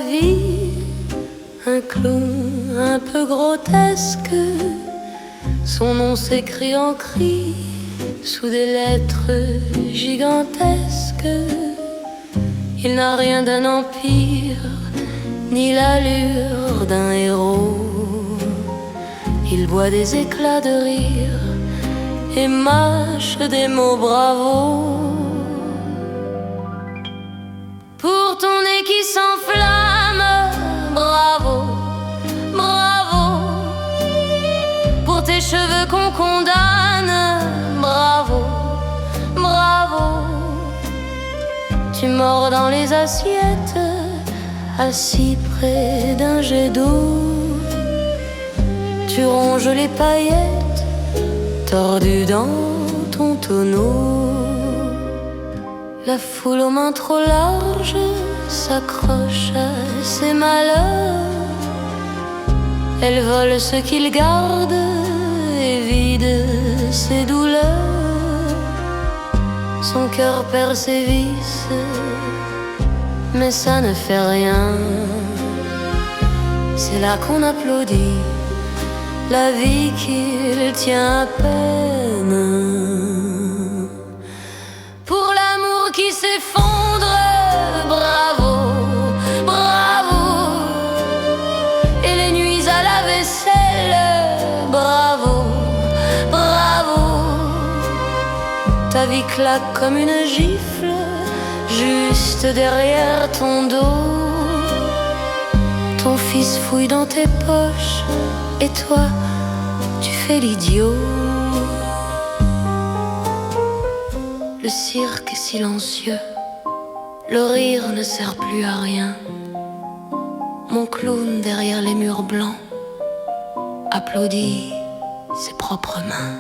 vie, un clown un peu grotesque. Son nom s'écrit en cri sous des lettres gigantesques. Il n'a rien d'un empire, ni l'allure d'un héros. Il boit des éclats de rire et mâche des mots bravos. Pour ton nez qui s'enflamme, bravo, bravo. Pour tes cheveux qu'on condamne, bravo, bravo. Tu mords dans les assiettes, assis près d'un jet d'eau. Tu ronges les paillettes, tordues dans ton tonneau. La foule aux mains trop larges s'accroche à ses malheurs. Elle vole ce qu'il garde et vide ses douleurs. Son cœur perd ses vices, mais ça ne fait rien. C'est là qu'on applaudit la vie qu'il tient à peine. Pour l'amour qui s'effondre, bravo, bravo. Et les nuits à la vaisselle, bravo, bravo. Ta vie claque comme une gifle juste derrière ton dos. Ton fils fouille dans tes poches et toi, tu fais l'idiot. Le cirque est silencieux, le rire ne sert plus à rien. Mon clown derrière les murs blancs applaudit ses propres mains.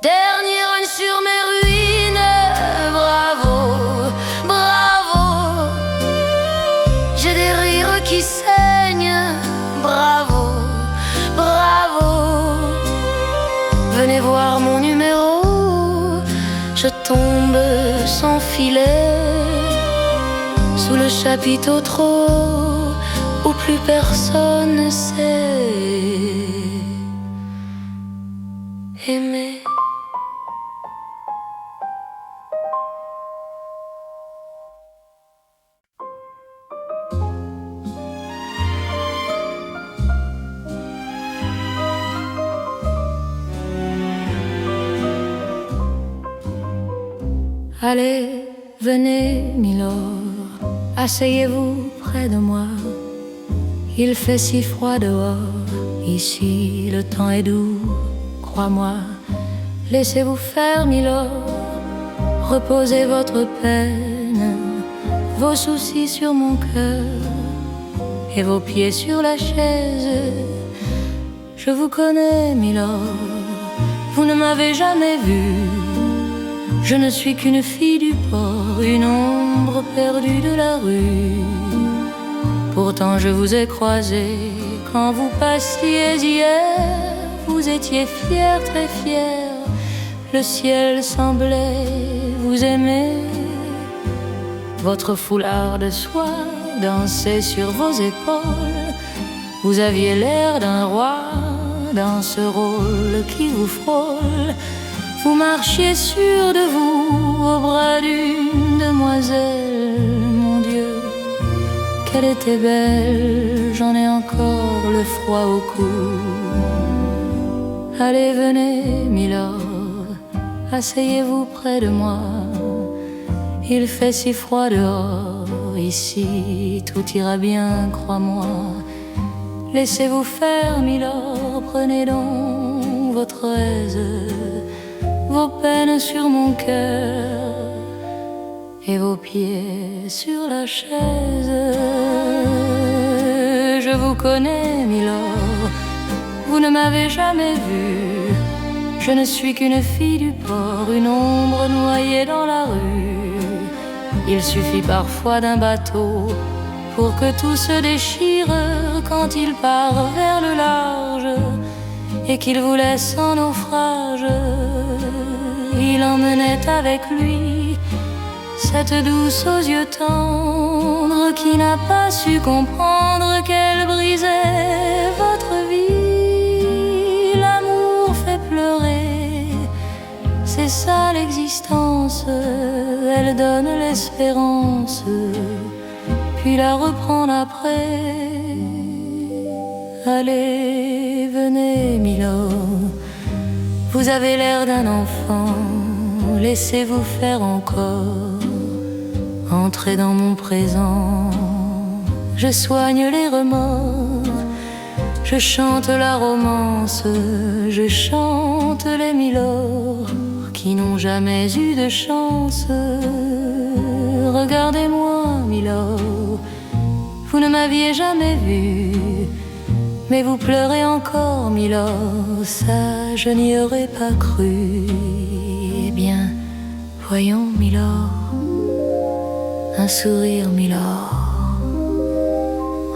Dernier run sur mes ruines, bravo, bravo. J'ai des rires qui saignent, bravo, bravo. Venez voir mon numéro, je tombe sans filet, sous le chapiteau trop haut, où plus personne ne sait aimer. Allez, venez, Milord, asseyez-vous près de moi. Il fait si froid dehors, ici le temps est doux, crois-moi. Laissez-vous faire, Milord, reposez votre peine, vos soucis sur mon cœur et vos pieds sur la chaise. Je vous connais, Milord, vous ne m'avez jamais vu. Je ne suis qu'une fille du port, une ombre perdue de la rue. Pourtant je vous ai croisé quand vous passiez hier. Vous étiez fier, très fier, le ciel semblait vous aimer. Votre foulard de soie dansait sur vos épaules. Vous aviez l'air d'un roi dans ce rôle qui vous frôle. Vous marchiez sûr de vous au bras d'une demoiselle. Mon Dieu, qu'elle était belle, j'en ai encore le froid au cou. Allez, venez, Milord, asseyez-vous près de moi. Il fait si froid dehors, ici tout ira bien, crois-moi. Laissez-vous faire, Milord, prenez donc votre aise, vos peines sur mon cœur et vos pieds sur la chaise. Je vous connais, Milord, vous ne m'avez jamais vu. Je ne suis qu'une fille du port, une ombre noyée dans la rue. Il suffit parfois d'un bateau pour que tout se déchire quand il part vers le large et qu'il vous laisse en naufrage. Il emmenait avec lui cette douce aux yeux tendres qui n'a pas su comprendre qu'elle brisait votre vie. L'amour fait pleurer, c'est ça l'existence. Elle donne l'espérance, puis la reprendre après. Allez, venez, Milord, vous avez l'air d'un enfant, laissez-vous faire encore. Entrez dans mon présent, je soigne les remords, je chante la romance, je chante les milords qui n'ont jamais eu de chance. Regardez-moi, Milord, vous ne m'aviez jamais vu, mais vous pleurez encore, Milord, ça je n'y aurais pas cru. Eh bien, voyons, Milord, un sourire, Milord,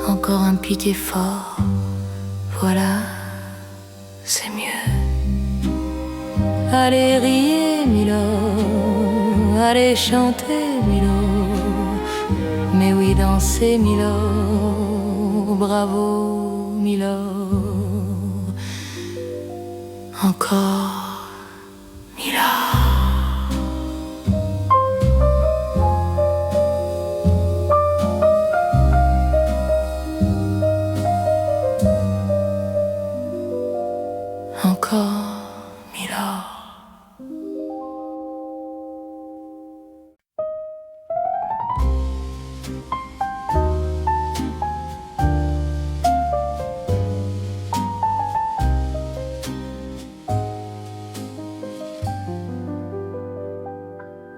encore un petit effort, voilà, c'est mieux. Allez riez, Milord, allez chanter, Milord, mais oui, dansez, Milord, bravo, Milord, encore, Milord. Encore, Milord.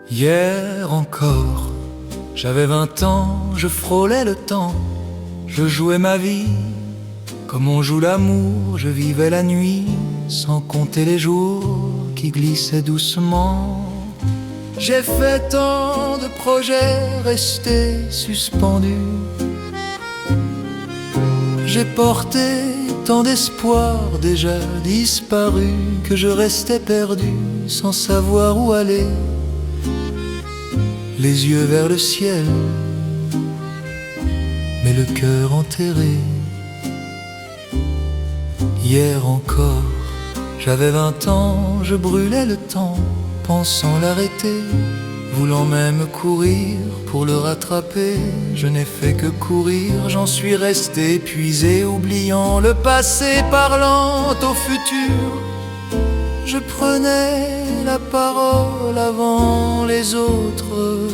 Hier encore, j'avais 20 ans, je frôlais le temps, je jouais ma vie. Comme on joue l'amour, je vivais la nuit, sans compter les jours qui glissaient doucement. J'ai fait tant de projets restés suspendus. J'ai porté tant d'espoirs déjà disparus que je restais perdu sans savoir où aller. Les yeux vers le ciel, mais le cœur enterré. Hier encore, j'avais 20 ans, je brûlais le temps, pensant l'arrêter, voulant même courir pour le rattraper. Je n'ai fait que courir, j'en suis resté épuisé, oubliant le passé, parlant au futur. Je prenais la parole avant les autres.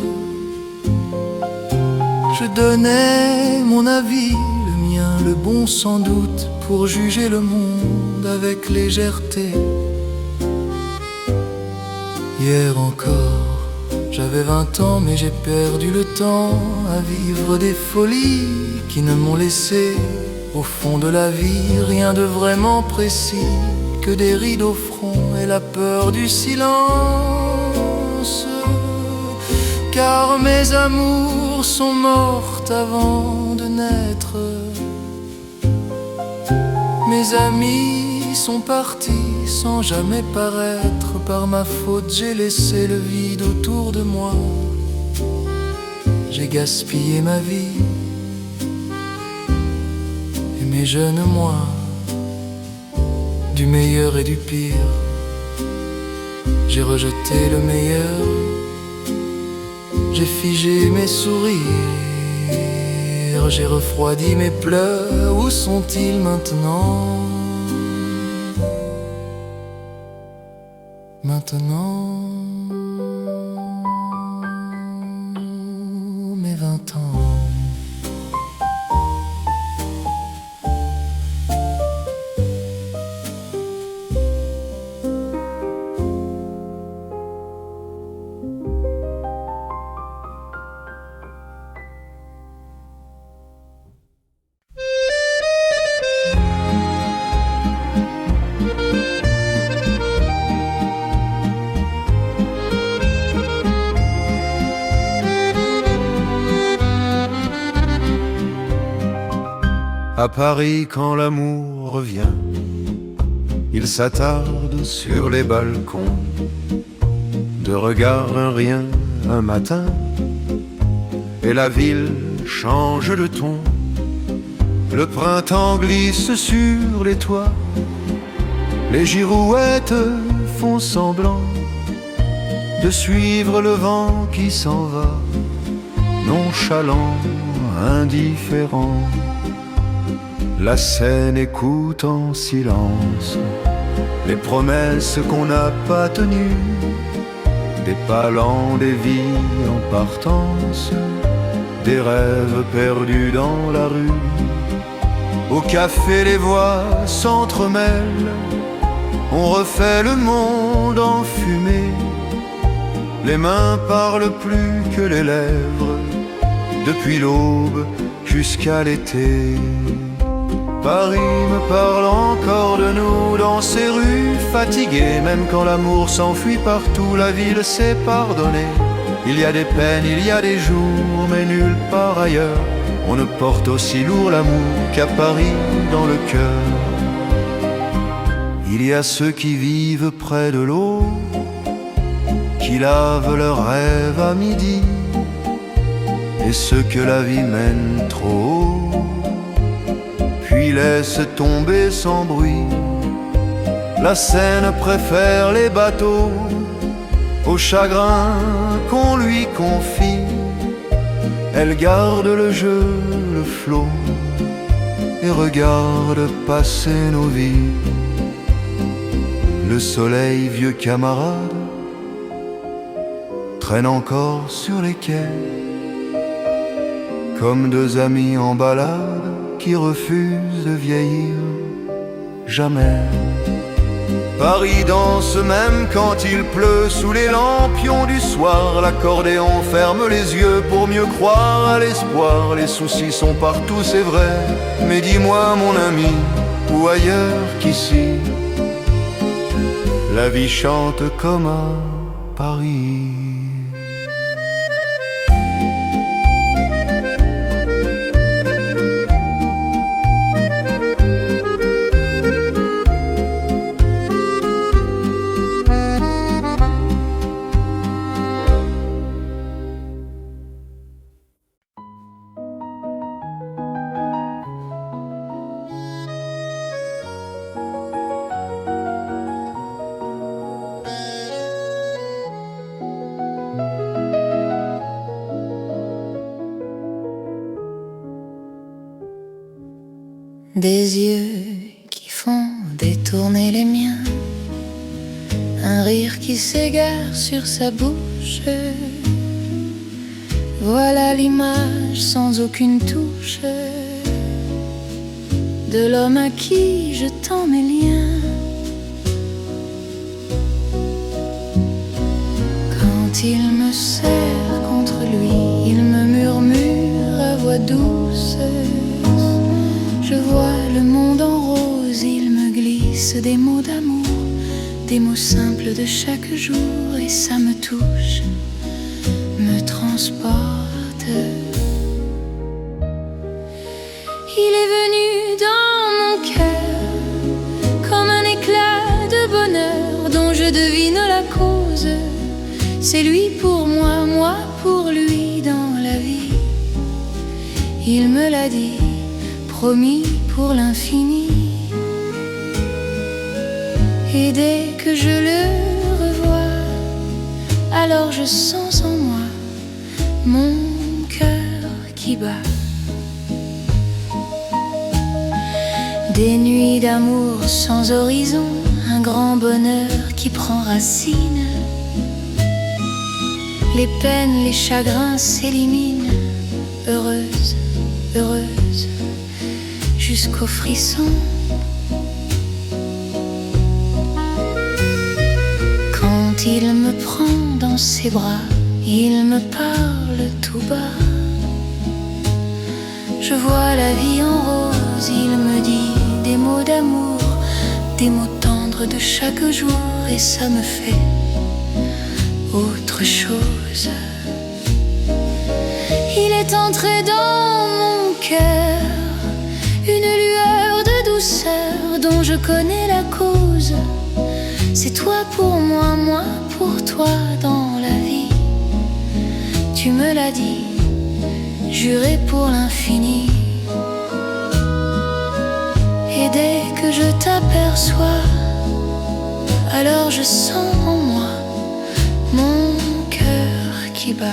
Je donnais mon avis, le mien, le bon sans doute, pour juger le monde avec légèreté. Hier encore, j'avais 20 ans, mais j'ai perdu le temps à vivre des folies qui ne m'ont laissé au fond de la vie rien de vraiment précis, que des rides au front et la peur du silence. Car mes amours sont mortes avant de naître. Mes amis sont partis sans jamais paraître. Par ma faute, j'ai laissé le vide autour de moi. J'ai gaspillé ma vie et mes jeunes mois, du meilleur et du pire. J'ai rejeté le meilleur, j'ai figé mes sourires, j'ai refroidi mes pleurs. Où sont-ils maintenant? Maintenant, mes 20 ans. À Paris, quand l'amour revient, il s'attarde sur les balcons. De regard un rien, un matin, et la ville change de ton. Le printemps glisse sur les toits, les girouettes font semblant de suivre le vent qui s'en va, nonchalant, indifférent. La Seine écoute en silence les promesses qu'on n'a pas tenues, des palans, des vies en partance, des rêves perdus dans la rue. Au café les voix s'entremêlent, on refait le monde en fumée. Les mains parlent plus que les lèvres, depuis l'aube jusqu'à l'été. Paris me parle encore de nous dans ses rues fatiguées, même quand l'amour s'enfuit partout, la ville sait pardonner. Il y a des peines, il y a des jours, mais nulle part ailleurs on ne porte aussi lourd l'amour qu'à Paris dans le cœur. Il y a ceux qui vivent près de l'eau, qui lavent leurs rêves à midi, et ceux que la vie mène trop haut, puis laisse tomber sans bruit. La Seine préfère les bateaux au chagrin qu'on lui confie. Elle garde le jeu, le flot, et regarde passer nos vies. Le soleil, vieux camarade, traîne encore sur les quais, comme deux amis en balade qui refusent de vieillir jamais. Paris danse même quand il pleut sous les lampions du soir. L'accordéon ferme les yeux pour mieux croire à l'espoir. Les soucis sont partout, c'est vrai, mais dis-moi mon ami, où ailleurs qu'ici, la vie chante comme à Paris. Des yeux qui font détourner les miens, un rire qui s'égare sur sa bouche. Voilà l'image sans aucune touche de l'homme à qui je tends mes liens. Quand il me serre contre lui, il me murmure à voix douce. Je vois le monde en rose, il me glisse des mots d'amour, des mots simples de chaque jour, et ça me touche, me transporte. Il est venu dans mon cœur comme un éclat de bonheur dont je devine la cause. C'est lui pour moi, moi pour lui dans la vie. Il me l'a dit, promis pour l'infini. Et dès que je le revois, alors je sens en moi mon cœur qui bat. Des nuits d'amour sans horizon, un grand bonheur qui prend racine. Les peines, les chagrins s'éliminent, heureuse, heureuse, jusqu'au frisson. Quand il me prend dans ses bras, il me parle tout bas. Je vois la vie en rose, il me dit des mots d'amour, des mots tendres de chaque jour, et ça me fait autre chose. Il est entré dans mon cœur une lueur de douceur dont je connais la cause. C'est toi pour moi, moi pour toi dans la vie. Tu me l'as dit, juré pour l'infini. Et dès que je t'aperçois, alors je sens en moi mon cœur qui bat.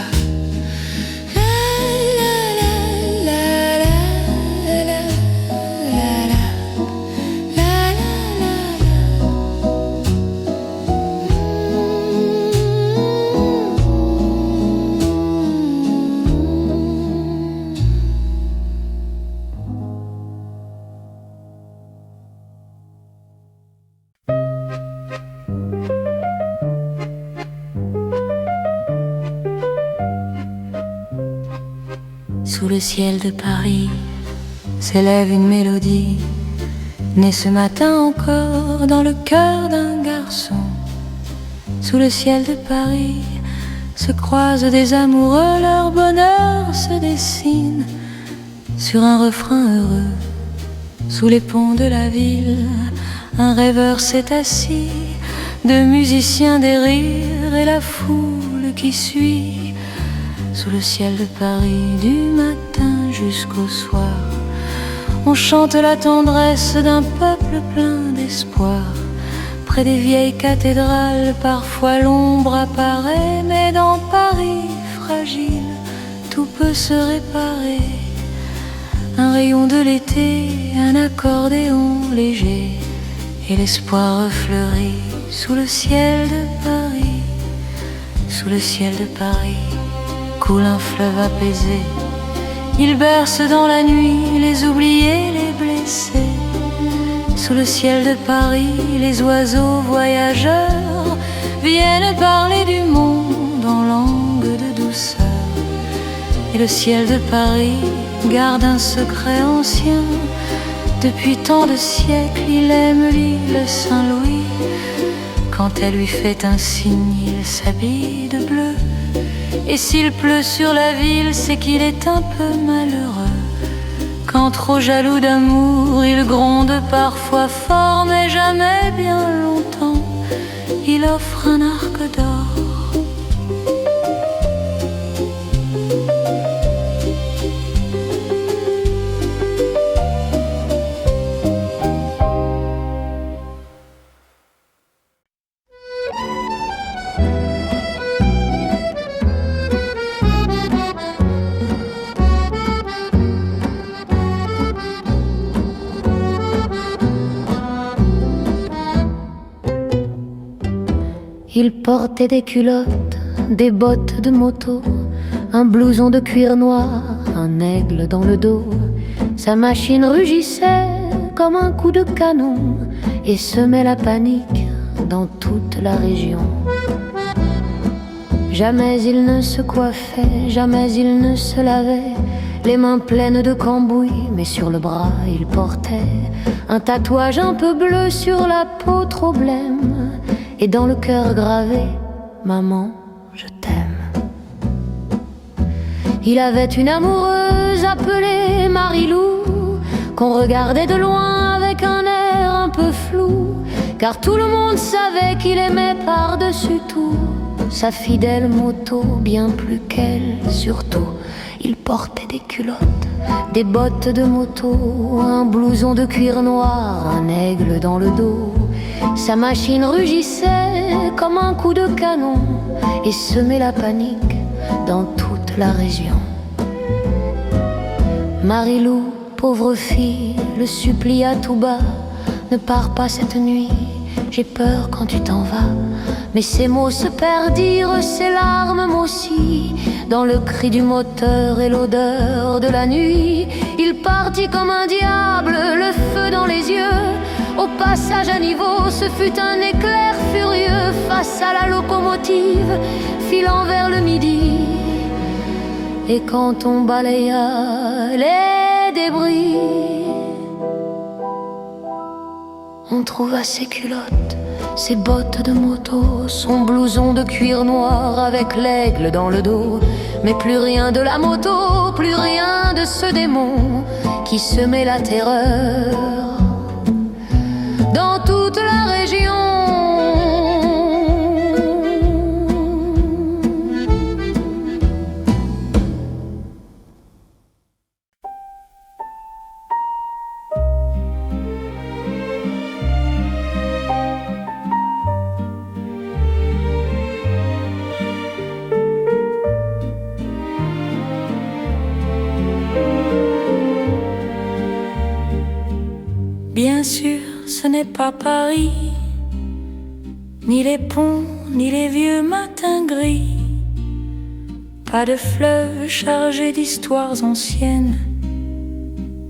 Sous le ciel de Paris s'élève une mélodie, née ce matin encore dans le cœur d'un garçon. Sous le ciel de Paris se croisent des amoureux, leur bonheur se dessine sur un refrain heureux. Sous les ponts de la ville, un rêveur s'est assis, de musiciens des rires et la foule qui suit. Sous le ciel de Paris, du matin jusqu'au soir, on chante la tendresse d'un peuple plein d'espoir. Près des vieilles cathédrales, parfois l'ombre apparaît, mais dans Paris fragile, tout peut se réparer. Un rayon de l'été, un accordéon léger, et l'espoir refleurit sous le ciel de Paris. Sous le ciel de Paris coule un fleuve apaisé, il berce dans la nuit les oubliés, les blessés. Sous le ciel de Paris, les oiseaux voyageurs viennent parler du monde en langue de douceur. Et le ciel de Paris garde un secret ancien, depuis tant de siècles il aime l'île Saint-Louis. Quand elle lui fait un signe, il s'habille de bleu. Et s'il pleut sur la ville, c'est qu'il est un peu malheureux. Quand trop jaloux d'amour, il gronde parfois fort, mais jamais bien longtemps, il offre un arc d'or. Il portait des culottes, des bottes de moto, un blouson de cuir noir, un aigle dans le dos. Sa machine rugissait comme un coup de canon et semait la panique dans toute la région. Jamais il ne se coiffait, jamais il ne se lavait, les mains pleines de cambouis, mais sur le bras il portait un tatouage un peu bleu sur la peau trop blême, et dans le cœur gravé, maman, je t'aime. Il avait une amoureuse appelée Marilou, qu'on regardait de loin avec un air un peu flou, car tout le monde savait qu'il aimait par-dessus tout sa fidèle moto, bien plus qu'elle surtout. Il portait des culottes, des bottes de moto, un blouson de cuir noir, un aigle dans le dos. Sa machine rugissait comme un coup de canon et semait la panique dans toute la région. Marilou, pauvre fille, le supplia tout bas: ne pars pas cette nuit, j'ai peur quand tu t'en vas. Mais ses mots se perdirent, ses larmes aussi, dans le cri du moteur et l'odeur de la nuit. Il partit comme un diable, le feu dans les yeux. Au passage à niveau, ce fut un éclair furieux face à la locomotive, filant vers le midi. Et quand on balaya les débris, on trouva ses culottes, ses bottes de moto, son blouson de cuir noir avec l'aigle dans le dos. Mais plus rien de la moto, plus rien de ce démon qui semait la terreur dans toute la région. bien sûr, ce n'est pas Paris, ni les ponts, ni les vieux matins gris. Pas de fleuve chargé d'histoires anciennes,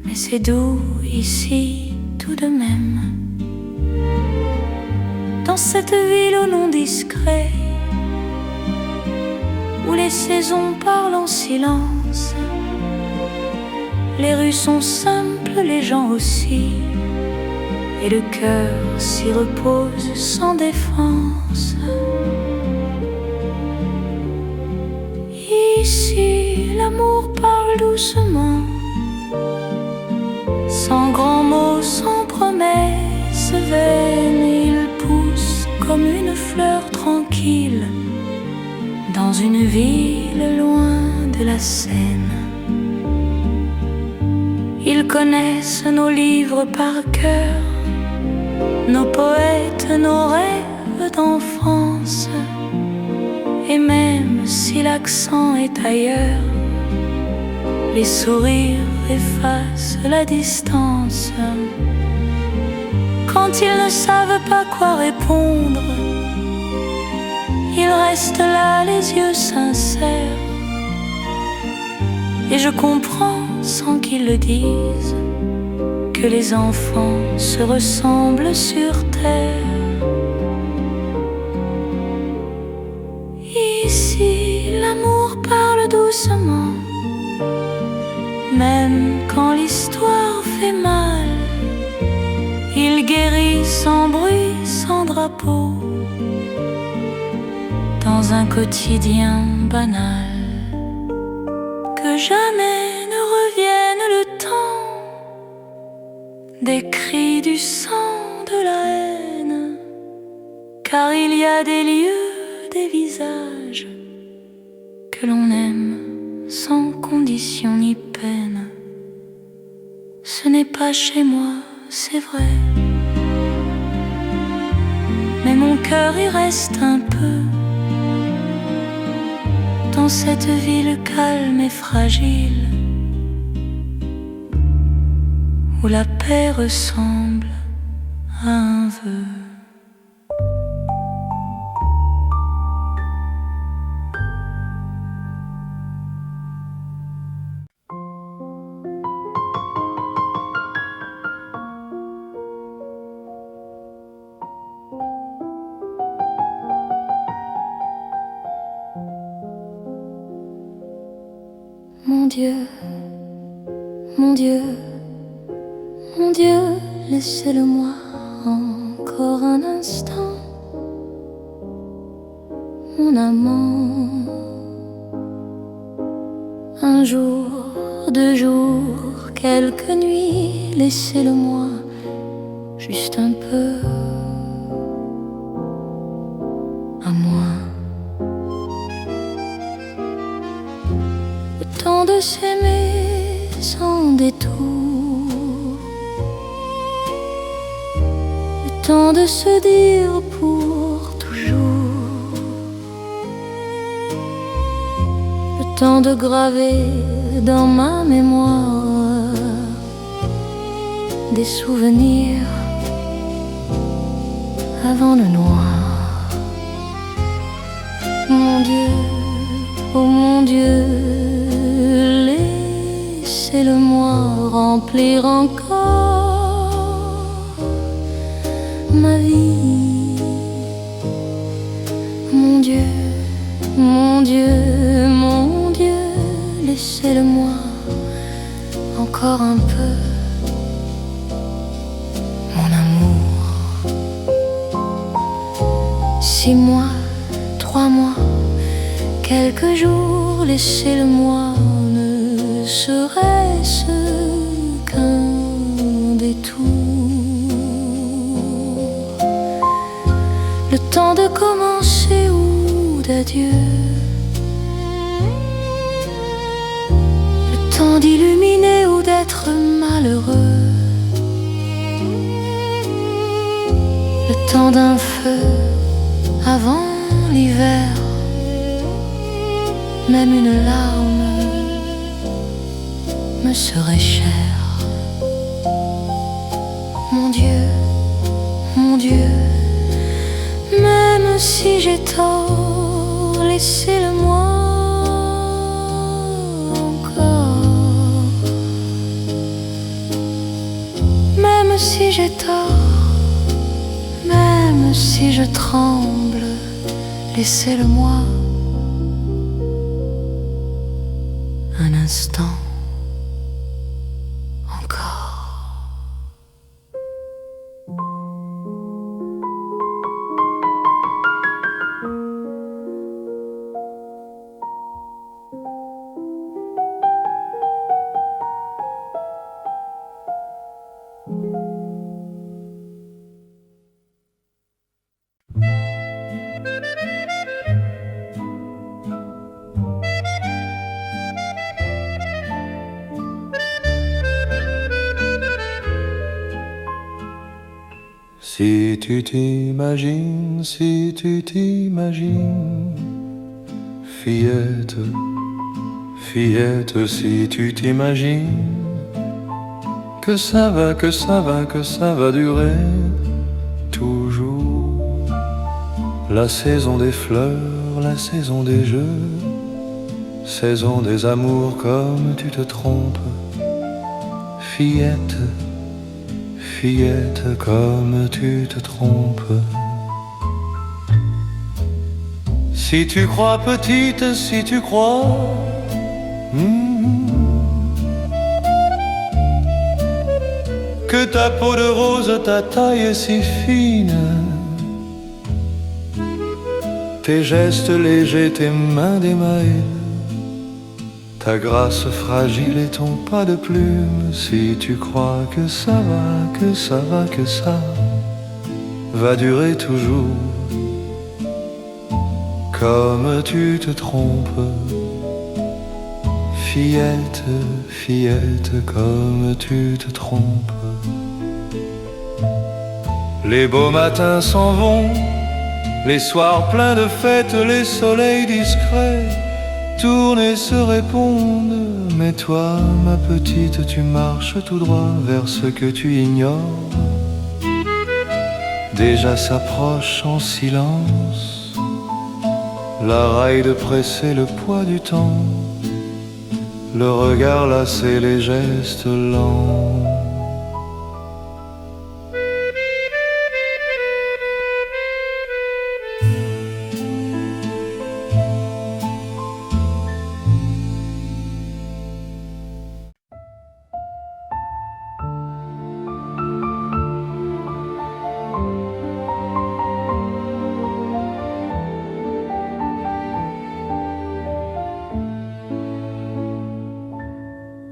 mais c'est doux ici tout de même. Dans cette ville au nom discret, où les saisons parlent en silence, les rues sont simples, les gens aussi, et le cœur s'y repose sans défense. Ici, l'amour parle doucement, sans grands mots, sans promesses vaines. Il pousse comme une fleur tranquille dans une ville loin de la Seine. Ils connaissent nos livres par cœur, nos poètes, nos rêves d'enfance. Et même si l'accent est ailleurs, les sourires effacent la distance. Quand ils ne savent pas quoi répondre, ils restent là les yeux sincères. Et je comprends sans qu'ils le disent que les enfants se ressemblent sur terre. Ici, l'amour parle doucement, même quand l'histoire fait mal. Il guérit sans bruit, sans drapeau, dans un quotidien banal. Que jamais ne revienne le temps des cris, du sang, de la haine, car il y a des lieux, des visages que l'on aime sans condition ni peine. Ce n'est pas chez moi, c'est vrai, mais mon cœur y reste un peu, dans cette ville calme et fragile, où la paix ressemble à un vœu. Mon Dieu, mon Dieu, mon Dieu, laissez-le-moi encore un instant, mon amant. Un jour, 2 jours, quelques nuits, laissez-le-moi juste un peu à moi. Le temps de s'aimer sans détour, le temps de se dire pour toujours, le temps de graver dans ma mémoire des souvenirs avant le noir. Mon Dieu, oh mon Dieu, laissez-le-moi remplir encore ma vie. Mon Dieu, mon Dieu, mon Dieu, laissez-le-moi encore un peu, mon amour. 6 mois, 3 mois, quelques jours, laissez-le-moi, ne serait-ce qu'un détour. Le temps de commencer ou d'adieu, le temps d'illuminer ou d'être malheureux, le temps d'un feu avant l'hiver. Même une larme me serait chère. Mon Dieu, si j'ai tort, laissez-le-moi encore. Même si j'ai tort, même si je tremble, laissez-le-moi un instant encore. Si tu t'imagines, si tu t'imagines, fillette, fillette, si tu t'imagines que ça va, que ça va, que ça va durer toujours. La saison des fleurs, la saison des jeux, saison des amours comme tu te trompes, fillette, fillette, comme tu te trompes. Si tu crois petite, si tu crois que ta peau de rose, ta taille est si fine, tes gestes légers, tes mains d'émail, ta grâce fragile et ton pas de plume, si tu crois que ça va, que ça va, que ça va durer toujours, comme tu te trompes, fillette, fillette, comme tu te trompes. Les beaux matins s'en vont, les soirs pleins de fêtes, les soleils discrets tournent et se répondent. Mais toi, ma petite, tu marches tout droit vers ce que tu ignores. Déjà s'approche en silence la raille de presser le poids du temps, le regard lassé, les gestes lents.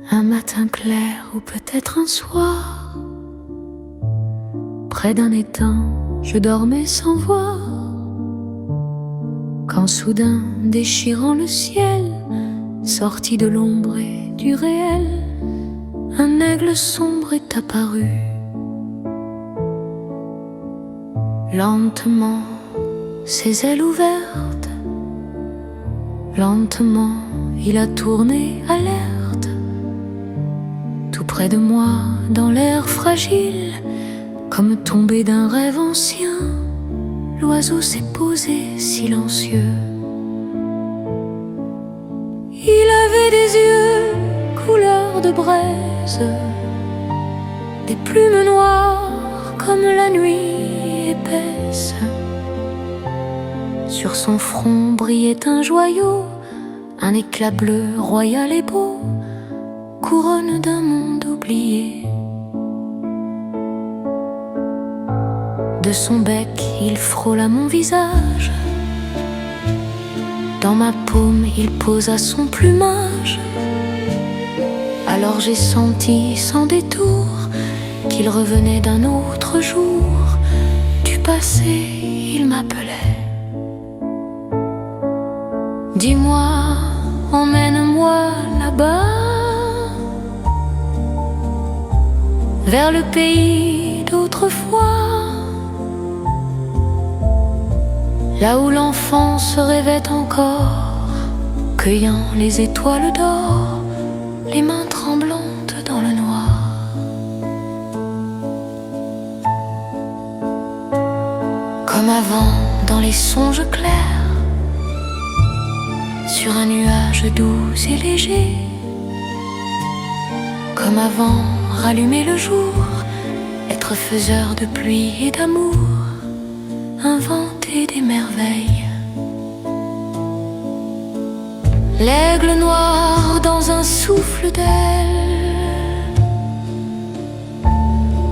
Un matin clair ou peut-être un soir, près d'un étang, je dormais sans voir, quand soudain, déchirant le ciel, sorti de l'ombre et du réel, un aigle sombre est apparu. Lentement, ses ailes ouvertes, lentement, il a tourné alerte. Tout près de moi, dans l'air fragile, comme tombé d'un rêve ancien, l'oiseau s'est posé silencieux. Il avait des yeux couleur de braise, des plumes noires comme la nuit épaisse. Sur son front brillait un joyau, un éclat bleu royal et beau, couronne d'un monde oublié. De son bec, il frôla mon visage, dans ma paume, il posa son plumage. Alors j'ai senti sans détour qu'il revenait d'un autre jour. Du passé, il m'appelait. Dis-moi, emmène-moi là-bas, vers le pays d'autrefois, là où l'enfant se rêvait encore, cueillant les étoiles d'or, les mains tremblantes dans le noir. Comme avant, dans dans les songes clairs, sur un nuage doux et léger, comme avant, rallumer le jour, être faiseur de pluie et d'amour, inventer des merveilles. L'aigle noir dans un souffle d'aile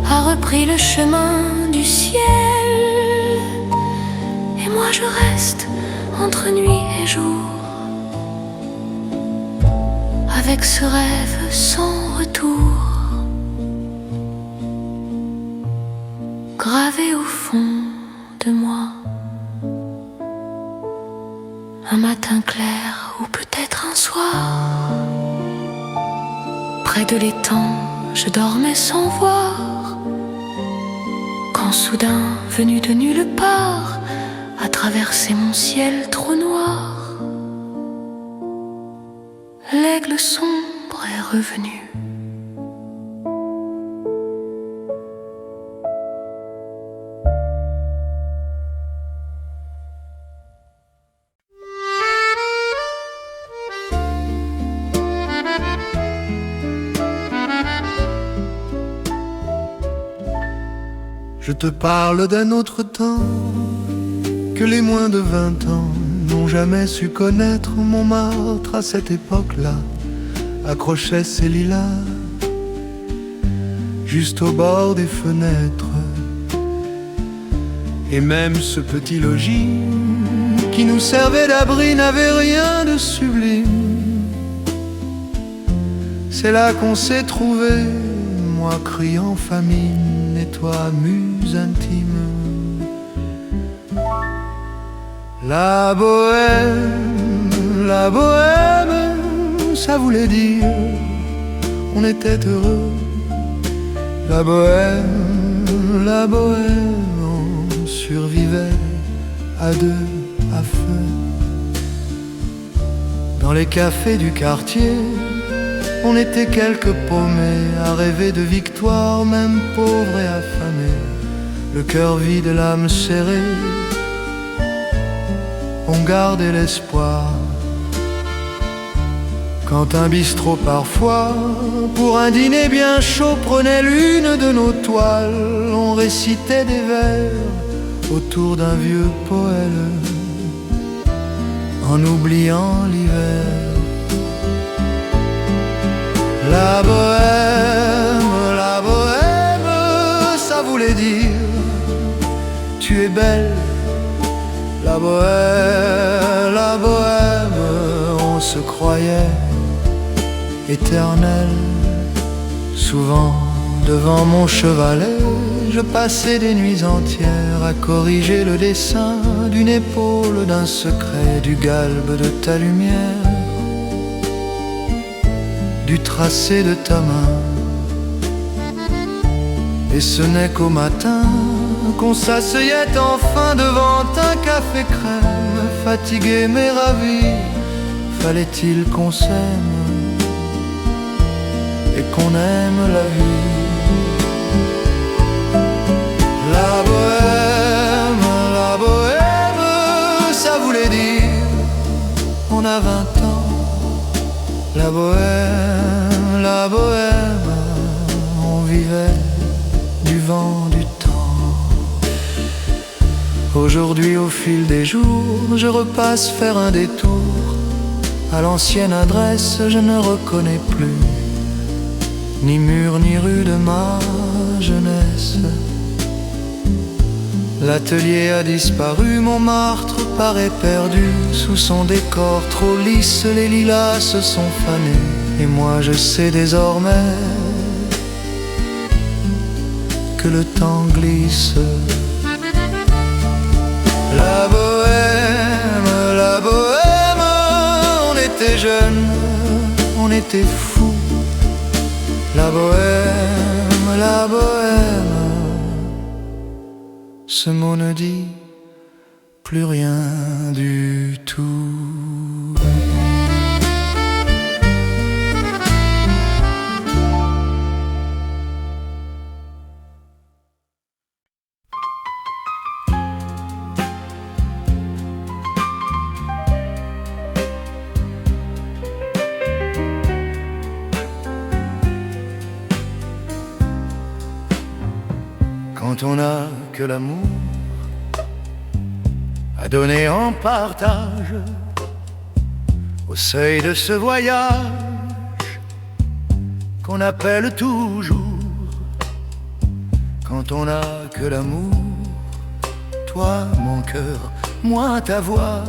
a repris le chemin du ciel, et moi je reste entre nuit et jour, avec ce rêve sans retour, gravé au fond de moi. Un matin clair ou peut-être un soir, près de l'étang, je dormais sans voir, quand soudain, venu de nulle part, a traversé mon ciel trop noir. L'aigle sombre est revenu. Je te parle d'un autre temps que les moins de 20 ans n'ont jamais su connaître. Montmartre à cette époque-là accrochait ses lilas juste au bord des fenêtres. Et même ce petit logis qui nous servait d'abri n'avait rien de sublime. C'est là qu'on s'est trouvés, moi criant famine et toi muse intime. La bohème, ça voulait dire on était heureux. La bohème, on survivait à deux, à feu. Dans les cafés du quartier, on était quelques paumés à rêver de victoire, même pauvres et affamés, le cœur vide, l'âme serrée. On gardait l'espoir. Quand un bistrot parfois, pour un dîner bien chaud, prenait l'une de nos toiles, on récitait des vers autour d'un vieux poêle, en oubliant l'hiver. La bohème, ça voulait dire tu es belle. La bohème, on se croyait éternel. Souvent devant mon chevalet, je passais des nuits entières à corriger le dessin d'une épaule, d'un secret, du galbe de ta lumière, du tracé de ta main. Et ce n'est qu'au matin qu'on s'asseyait enfin devant un café crème, fatigué mais ravi. Fallait-il qu'on s'aime et qu'on aime la vie? La bohème, ça voulait dire on a 20 ans. La bohème, on vivait du vent du temps. Aujourd'hui, au fil des jours, je repasse faire un détour. À l'ancienne adresse, je ne reconnais plus ni mur ni rue de ma jeunesse. L'atelier a disparu, Montmartre paraît perdu sous son décor trop lisse, les lilas se sont fanés. Et moi je sais désormais que le temps glisse. La bohème, on était jeunes, on était fous. La bohème, ce mot ne dit plus rien du tout. quand on n'a que l'amour à donner en partage au seuil de ce voyage qu'on appelle toujours. Quand on n'a que l'amour, toi mon cœur, moi ta voix,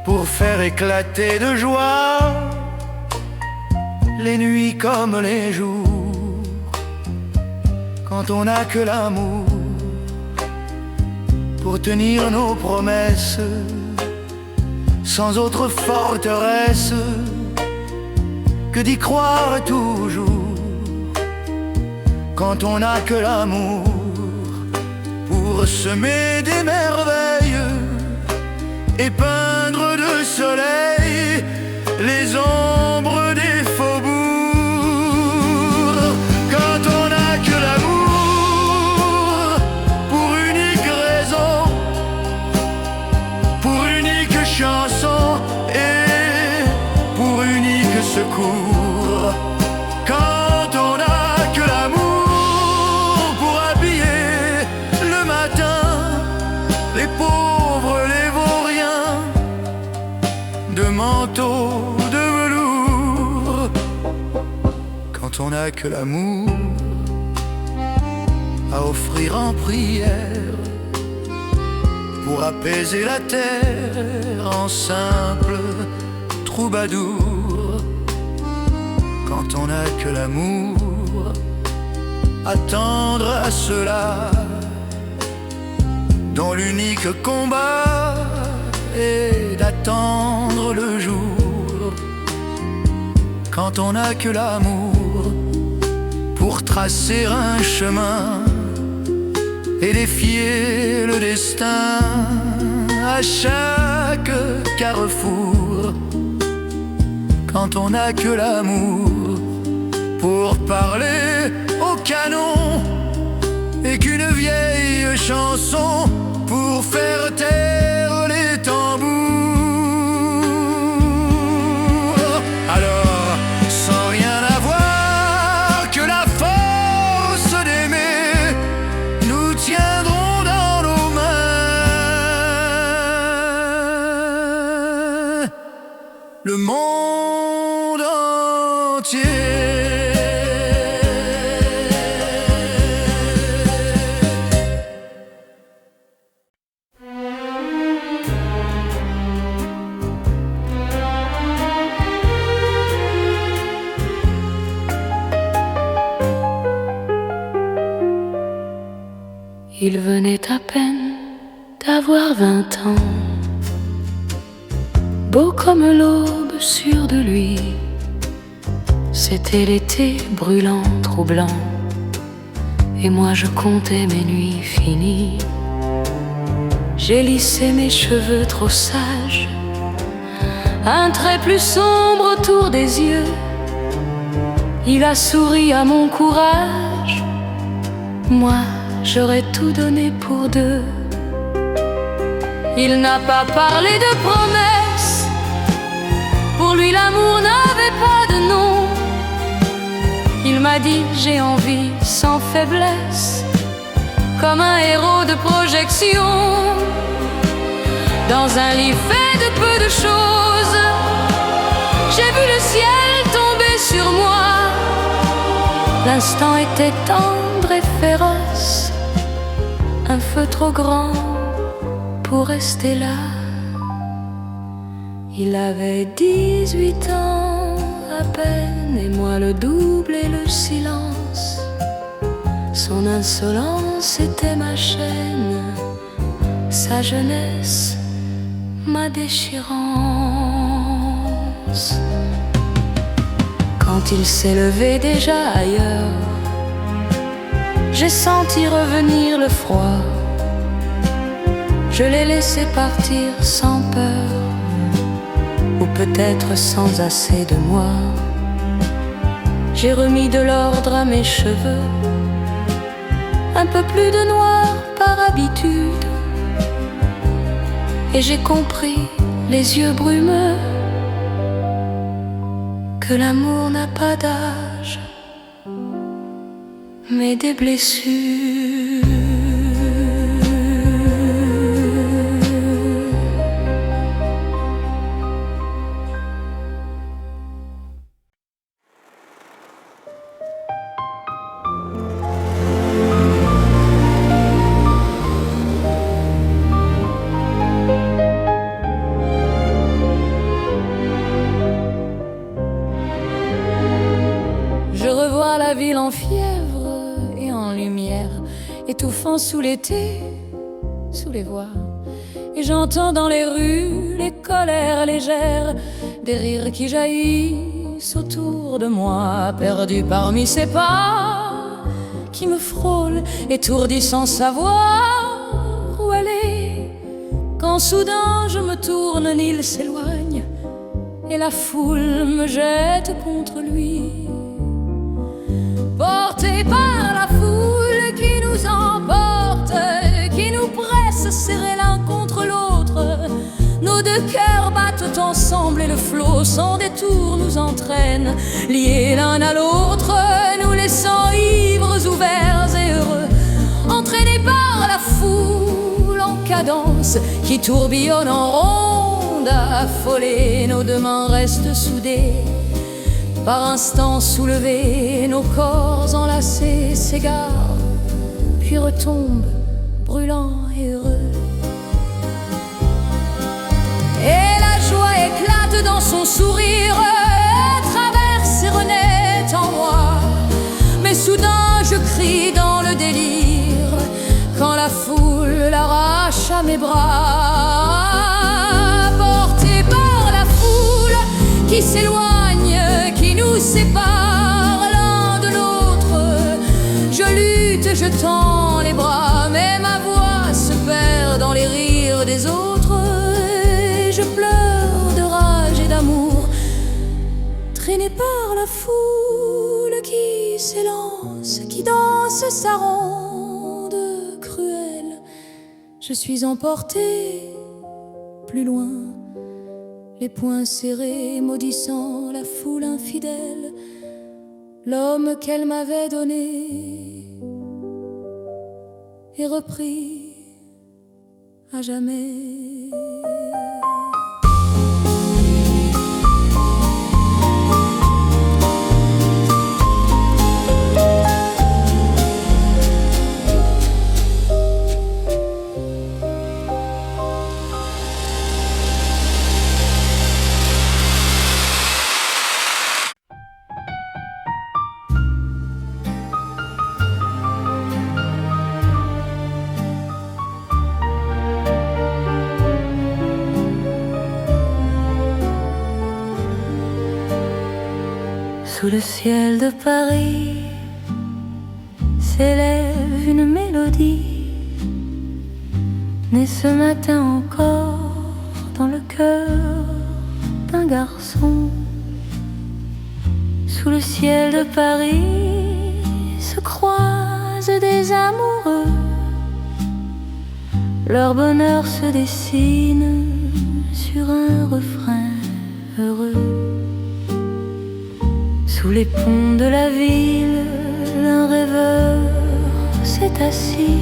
pour faire éclater de joie les nuits comme les jours. Quand on n'a que l'amour pour tenir nos promesses, sans autre forteresse que d'y croire toujours. Quand on n'a que l'amour pour semer des merveilles et peindre de soleil les ombres des faubourgs. Quand on n'a que l'amour pour unique raison, pour unique chanson et pour unique secours. Quand on n'a que l'amour pour habiller le matin les pauvres, les vauriens de manteaux de velours. Quand on n'a que l'amour à offrir en prière pour apaiser la terre en simple troubadour. Quand on n'a que l'amour à tendre à ceux-là dont l'unique combat est d'attendre le jour. Quand on n'a que l'amour pour tracer un chemin et défier le destin à chaque carrefour. Quand on n'a que l'amour pour parler au canon et qu'une vieille chanson pour faire taire les tambours. Alors, sans rien avoir que la force d'aimer, nous tiendrons dans nos mains le monde entier. Il venait à peine d'avoir 20 ans, beau comme l'aube, sûr de lui. C'était l'été brûlant, troublant, et moi je comptais mes nuits finies. J'ai lissé mes cheveux trop sages, un trait plus sombre autour des yeux. Il a souri à mon courage, moi j'aurais tout donné pour deux. Il n'a pas parlé de promesses, pour lui l'amour n'avait pas de nom. Il m'a dit j'ai envie sans faiblesse, comme un héros de projection. Dans un lit fait de peu de choses, j'ai vu le ciel tomber sur moi. L'instant était tendre et féroce, un feu trop grand pour rester là. Il avait 18 ans à peine, et moi le double et le silence. Son insolence était ma chaîne, sa jeunesse ma déchirance. Quand il s'est levé déjà ailleurs, j'ai senti revenir le froid. Je l'ai laissé partir sans peur, ou peut-être sans assez de moi. J'ai remis de l'ordre à mes cheveux, un peu plus de noir par habitude, et j'ai compris, les yeux brumeux, que l'amour n'a pas d'âge, mais des blessures. à la ville en fièvre et en lumière, étouffant sous l'été, sous les voies. Et j'entends dans les rues les colères légères, des rires qui jaillissent autour de moi, perdu parmi ces pas qui me frôlent, étourdi sans savoir où aller. Quand soudain je me tourne, il s'éloigne et la foule me jette contre lui. Porté par la foule qui nous emporte, qui nous presse serrés l'un contre l'autre, nos deux cœurs battent ensemble et le flot sans détour nous entraîne, liés l'un à l'autre, nous laissant ivres, ouverts et heureux, entraînés par la foule en cadence qui tourbillonne en ronde, affolés, nos deux mains restent soudées. Par instants soulevés, nos corps enlacés s'égarent, puis retombent, brûlants et heureux. Et la joie éclate dans son sourire, traverse et renaît en moi. Mais soudain je crie dans le délire, quand la foule l'arrache à mes bras. Porté par la foule qui s'éloigne, qui nous sépare l'un de l'autre, je lutte, je tends les bras, mais ma voix se perd dans les rires des autres. Et je pleure de rage et d'amour, traînée par la foule qui s'élance, qui danse sa ronde cruelle. Je suis emportée plus loin, les poings serrés, maudissant la foule infidèle, l'homme qu'elle m'avait donné est repris à jamais. Sous le ciel de Paris s'élève une mélodie, née ce matin encore dans le cœur d'un garçon. Sous le ciel de Paris se croisent des amoureux, leur bonheur se dessine sur un refrain heureux. Sous les ponts de la ville, un rêveur s'est assis,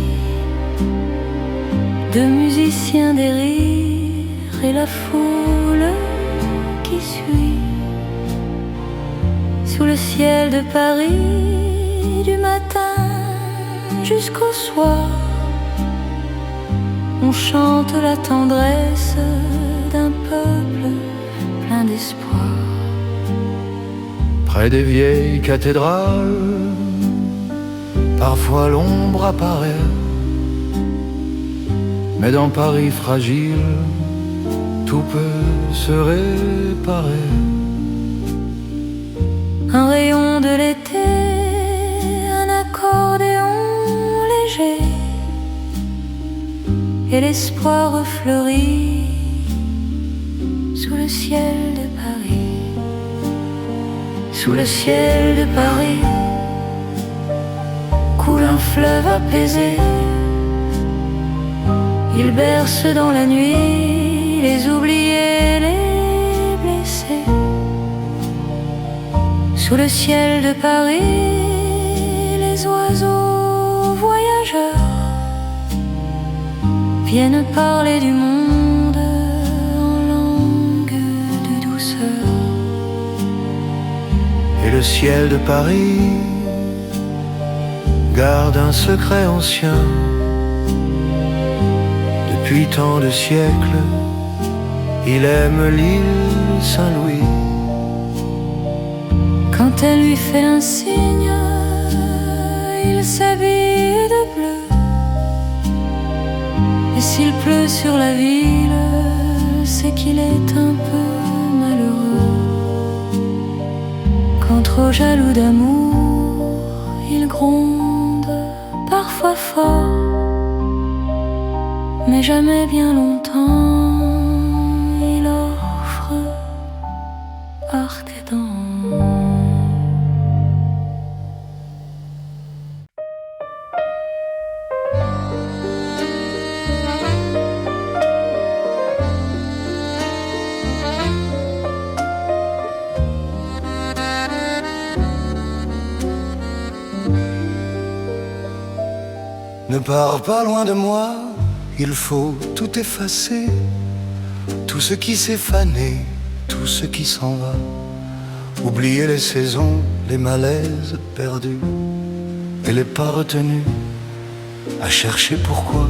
deux musiciens des rires et la foule qui suit. Sous le ciel de Paris, du matin jusqu'au soir, on chante la tendresse d'un peuple plein d'espoir. Près des vieilles cathédrales, parfois l'ombre apparaît, mais dans Paris fragile, tout peut se réparer. Un rayon de l'été, un accordéon léger, et l'espoir refleurit sous le ciel de Paris. Sous le ciel de Paris coule un fleuve apaisé, il berce dans la nuit les oubliés, les blessés. Sous le ciel de Paris, les oiseaux voyageurs viennent parler du monde en langue de douceur. Et le ciel de Paris garde un secret ancien. Depuis tant de siècles, il aime l'île Saint-Louis. Quand elle lui fait un signe, s'habille de bleu. Et s'il pleut sur la ville, c'est qu'il est un peu malheureux. Quand trop jaloux d'amour, il gronde parfois fort, mais jamais bien longtemps. Il offre arc et dents. Ne pars pas loin de moi, il faut tout effacer, tout ce qui s'est fané, tout ce qui s'en va. Oublier les saisons, les malaises perdus et les pas retenus, à chercher pourquoi.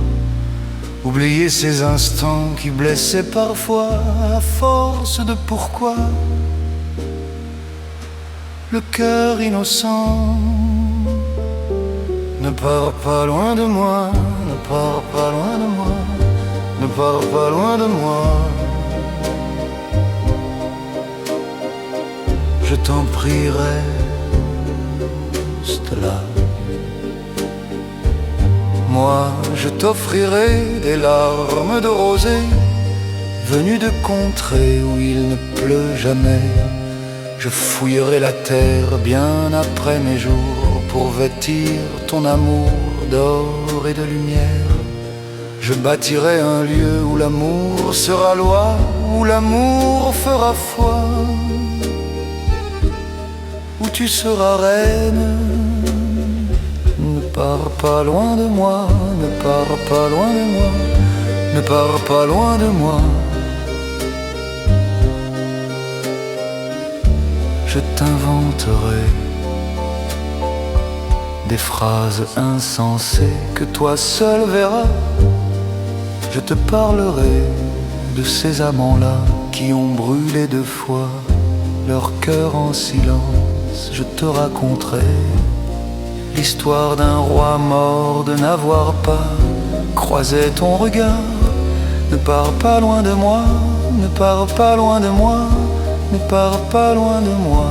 Oublier ces instants qui blessaient parfois, à force de pourquoi. Le cœur innocent. Ne pars pas loin de moi, ne pars pas loin de moi, ne pars pas loin de moi. Je t'en prierai, reste là. Moi, je t'offrirai des larmes de rosée, venues de contrées où il ne pleut jamais. Je fouillerai la terre bien après mes jours pour vêtir ton amour d'or et de lumière. Je bâtirai un lieu où l'amour sera loi, où l'amour fera foi, où tu seras reine. Ne pars pas loin de moi, ne pars pas loin de moi, ne pars pas loin de moi. Je t'inventerai des phrases insensées que toi seul verras. Je te parlerai de ces amants-là qui ont brûlé 2 fois leur cœur en silence. Je te raconterai l'histoire d'un roi mort de n'avoir pas croisé ton regard. Ne pars pas loin de moi, ne pars pas loin de moi, ne pars pas loin de moi.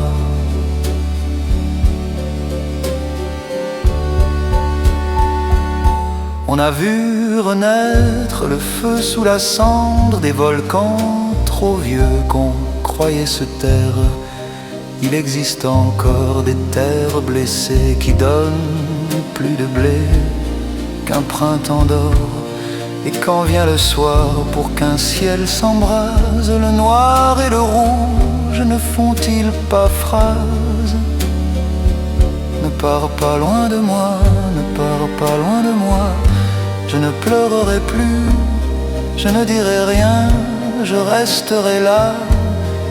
On a vu renaître le feu sous la cendre des volcans trop vieux qu'on croyait se taire. Il existe encore des terres blessées qui donnent plus de blé qu'un printemps d'or. Et quand vient le soir pour qu'un ciel s'embrase, le noir et le rouge ne font-ils pas phrase? Ne pars pas loin de moi, ne pars pas loin de moi. Je ne pleurerai plus, je ne dirai rien, je resterai là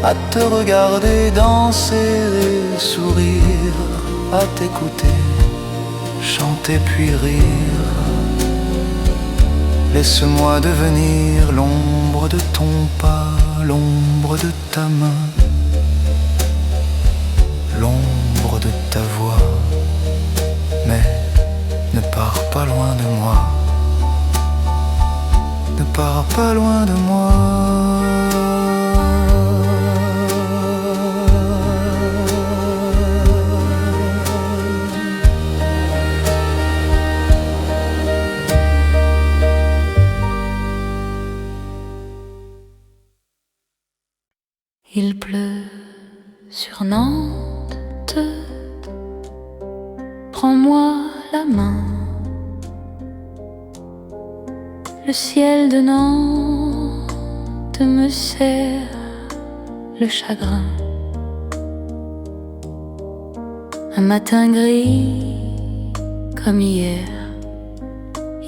à te regarder danser et sourire, à t'écouter, chanter puis rire. Laisse-moi devenir l'ombre de ton pas, l'ombre de ta main, l'ombre de ta voix. Mais ne pars pas loin de moi, ne pars pas loin de moi. Il pleut sur Nantes, prends-moi la main. Le ciel de Nantes me serre le chagrin. Un matin gris comme hier,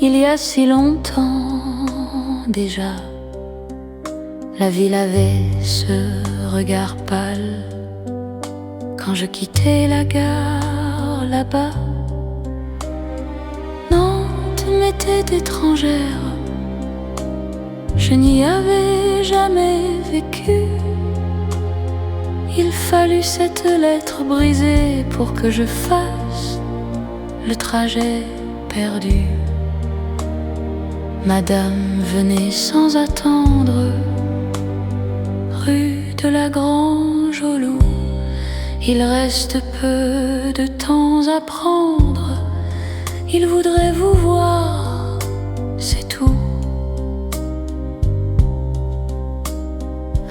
il y a si longtemps déjà, la ville avait ce regard pâle quand je quittais la gare là-bas. Nantes m'était étrangère, je n'y avais jamais vécu. Il fallut cette lettre brisée pour que je fasse le trajet perdu. Madame, venez sans attendre, rue de la Grange au Loup. Il reste peu de temps à prendre, il voudrait vous voir, c'est tout.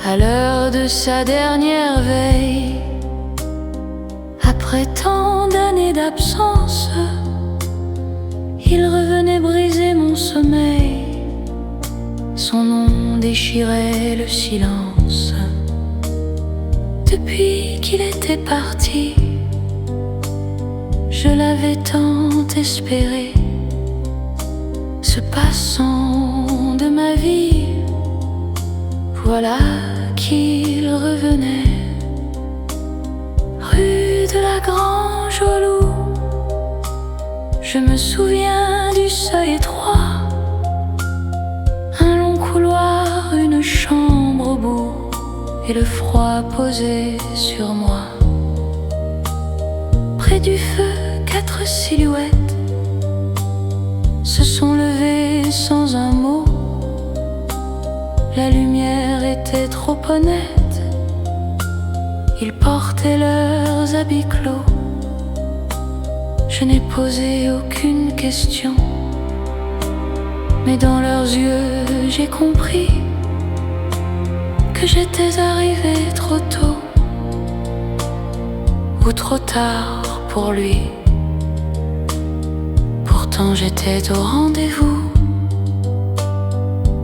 À l'heure de sa dernière veille, après tant d'années d'absence, il revenait briser mon sommeil. Son nom déchirait le silence. Depuis qu'il était parti, je l'avais tant espéré, ce passant de ma vie. Voilà qu'il revenait, rue de la Grange au Loup. Je me souviens du seuil étroit, un long couloir, une chambre au bout, et le froid posé sur moi. Près du feu, 4 silhouettes se sont levées sans un mot. La lumière était trop honnête, ils portaient leurs habits clos. Je n'ai posé aucune question, mais dans leurs yeux j'ai compris que j'étais arrivé trop tôt ou trop tard pour lui. Pourtant j'étais au rendez-vous,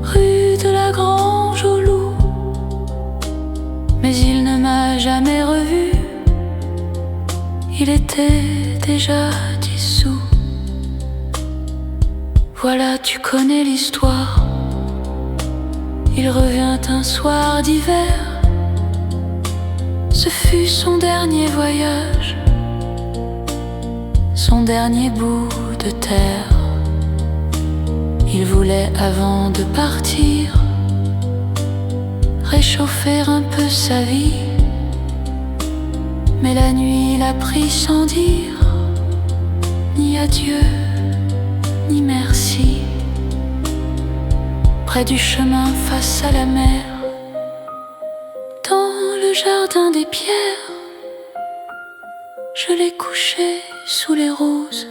rue de la Grange au Loup. Mais il ne m'a jamais revu, il était déjà dissous. Voilà, tu connais l'histoire. Il revient un soir d'hiver, ce fut son dernier voyage, son dernier bout de terre. Il voulait avant de partir réchauffer un peu sa vie, mais la nuit l'a pris sans dire ni adieu, ni merci. Près du chemin face à la mer, dans le jardin des pierres, je l'ai couché sous les roses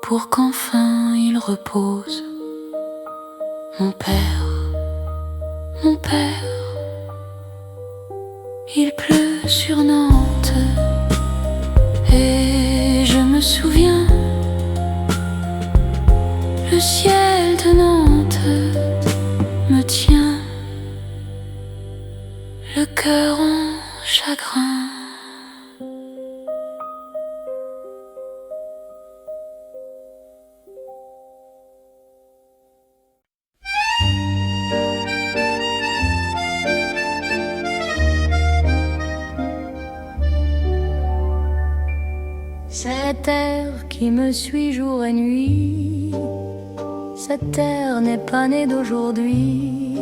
pour qu'enfin il repose. Mon père, mon père, il pleut sur Nantes et je me souviens, le ciel de Nantes me tient, le cœur en chagrin. Cette terre qui me suit jour et nuit, cette terre n'est pas née d'aujourd'hui.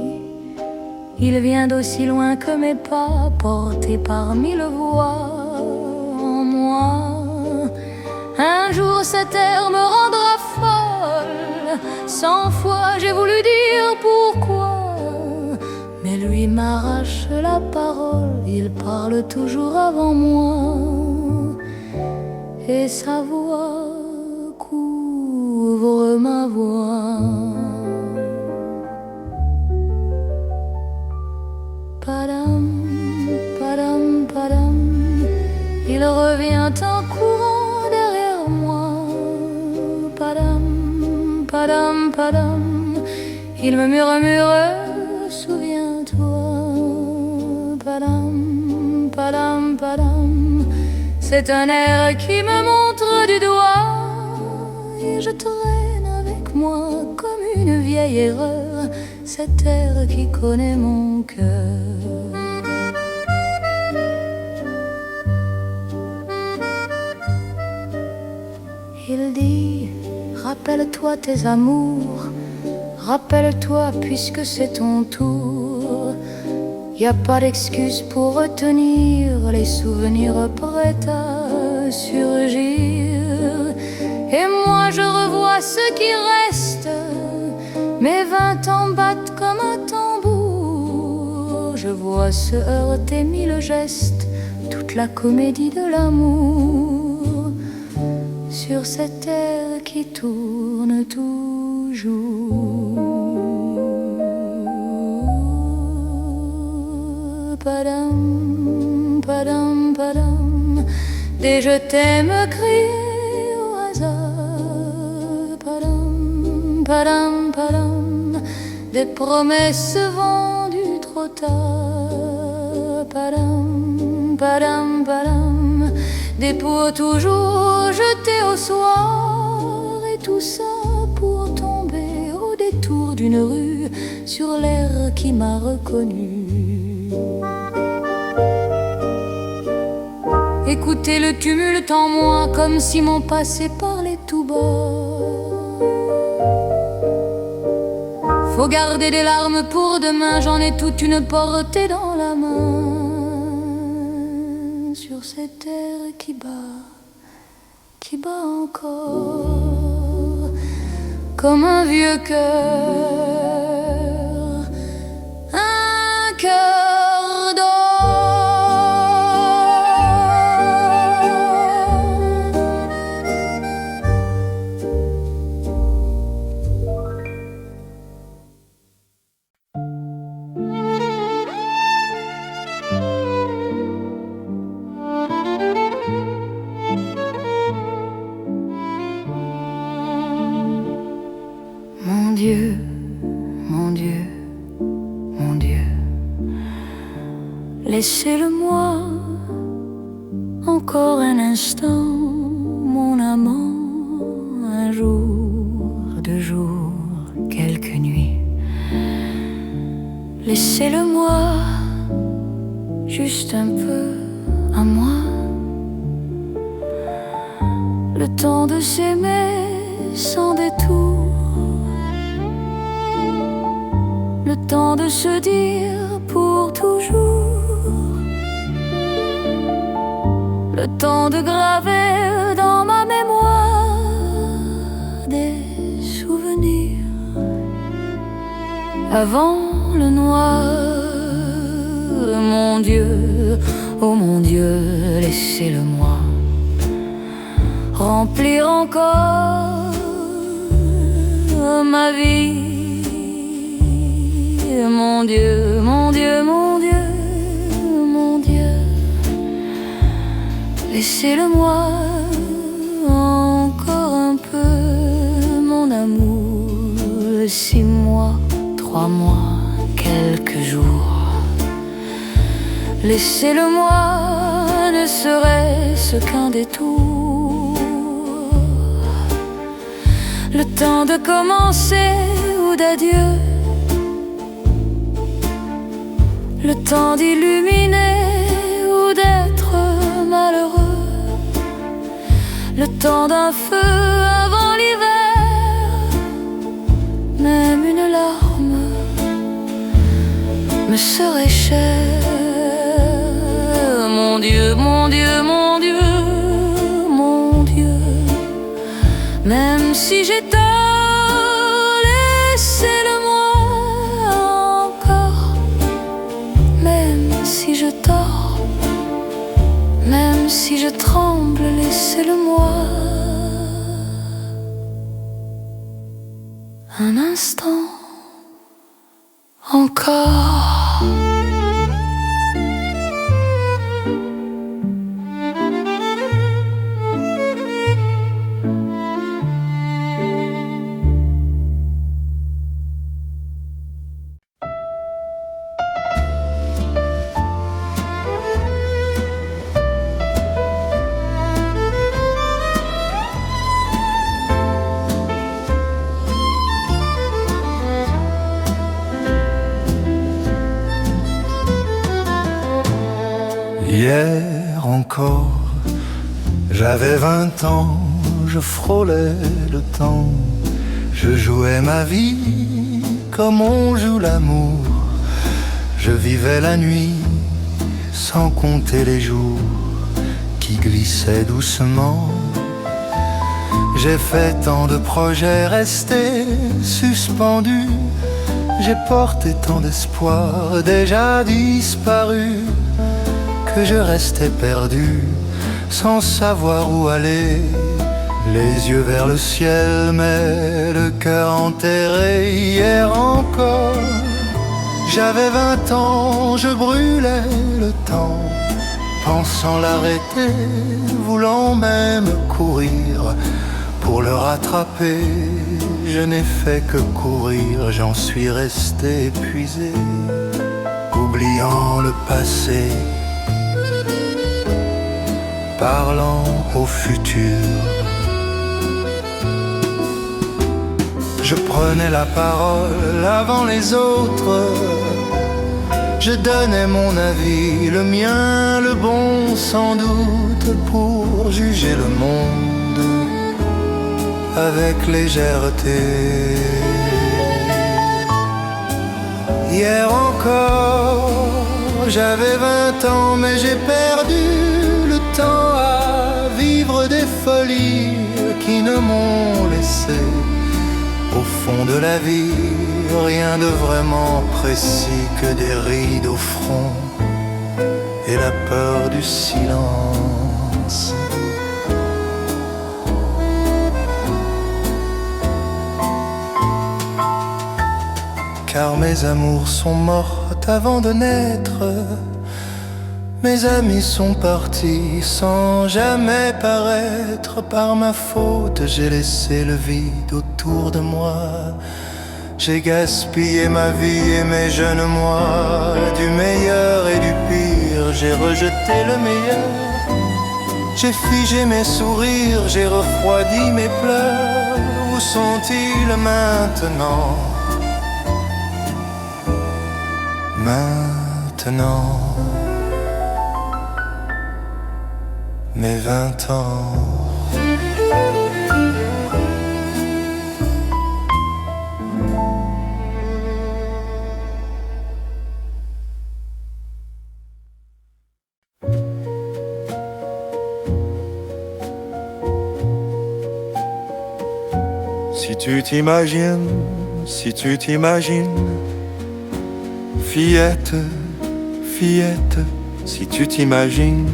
Il vient d'aussi loin que mes pas, porté par 1000 voix en moi. Un jour cette terre me rendra folle, 100 fois j'ai voulu dire pourquoi, mais lui m'arrache la parole, il parle toujours avant moi. Et sa voix couvre ma voix. Padam, padam, padam, il revient en courant derrière moi. Padam, padam, padam, il me murmure, souviens-toi. Padam, padam, padam, c'est un air qui me montre du doigt, et je traîne avec moi comme une vieille erreur cet air qui connaît mon cœur. Il dit, rappelle-toi tes amours, rappelle-toi puisque c'est ton tour. Y a pas d'excuse pour retenir les souvenirs prêts à surgir. Et moi je revois ce qui reste. Mes 20 ans battent comme un tambour. Je vois se heurter mille gestes, toute la comédie de l'amour, sur cette terre qui tourne toujours. Padam, padam, padam, des je t'aime criés au hasard. Padam, padam, padam, des promesses vendues trop tard. Padam, padam, padam, des pots toujours jetés au soir. Et tout ça pour tomber au détour d'une rue sur l'air qui m'a reconnu. Écoutez le tumulte en moi comme si mon passé parlait tout bas. Faut garder des larmes pour demain, j'en ai toute une portée dans la main. Sur cette terre qui bat encore comme un vieux cœur, un cœur d'or. Mon Dieu, mon Dieu, mon Dieu, laissez-le-moi encore un instant, mon amant, un jour, 2 jours, quelques nuits. Laissez-le-moi juste un peu à moi, le temps de s'aimer sans détour. Le temps de se dire pour toujours, le temps de graver dans ma mémoire des souvenirs avant le noir. Mon Dieu, oh mon Dieu, laissez-le-moi remplir encore ma vie. Mon Dieu, mon Dieu, mon Dieu, mon Dieu, laissez-le-moi encore un peu, mon amour. 6 mois, 3 mois, quelques jours. Laissez-le-moi, ne serait-ce qu'un détour. Le temps de commencer ou d'adieu, le temps d'illuminer ou d'être malheureux, le temps d'un feu avant l'hiver. Même une larme me serait chère. Mon Dieu, mon Dieu, mon Dieu, mon Dieu, même si j'ai tort, si je dors, même si je tremble, laissez-le-moi un instant encore. Hier encore, j'avais 20 ans, je frôlais le temps, je jouais ma vie comme on joue l'amour. Je vivais la nuit sans compter les jours qui glissaient doucement. J'ai fait tant de projets restés suspendus. J'ai porté tant d'espoirs déjà disparus, que je restais perdu sans savoir où aller. Les yeux vers le ciel mais le cœur enterré. Hier encore, j'avais 20 ans, je brûlais le temps, pensant l'arrêter, voulant même courir pour le rattraper. Je n'ai fait que courir, j'en suis resté épuisé, oubliant le passé, parlant au futur. Je prenais la parole avant les autres, je donnais mon avis, le mien, le bon sans doute, pour juger le monde avec légèreté. Hier encore, j'avais 20 ans, mais j'ai perdu le temps à vivre des folies qui ne m'ont laissé. Au fond de la vie, rien de vraiment précis que des rides au front et la peur du silence. Car mes amours sont mortes avant de naître, mes amis sont partis sans jamais paraître. Par ma faute, j'ai laissé le vide autour de moi. J'ai gaspillé ma vie et mes jeunes mois. Du meilleur et du pire, j'ai rejeté le meilleur. J'ai figé mes sourires, j'ai refroidi mes pleurs. Où sont-ils maintenant? Maintenant, mes 20 ans. Si tu t'imagines, si tu t'imagines, fillette, fillette, si tu t'imagines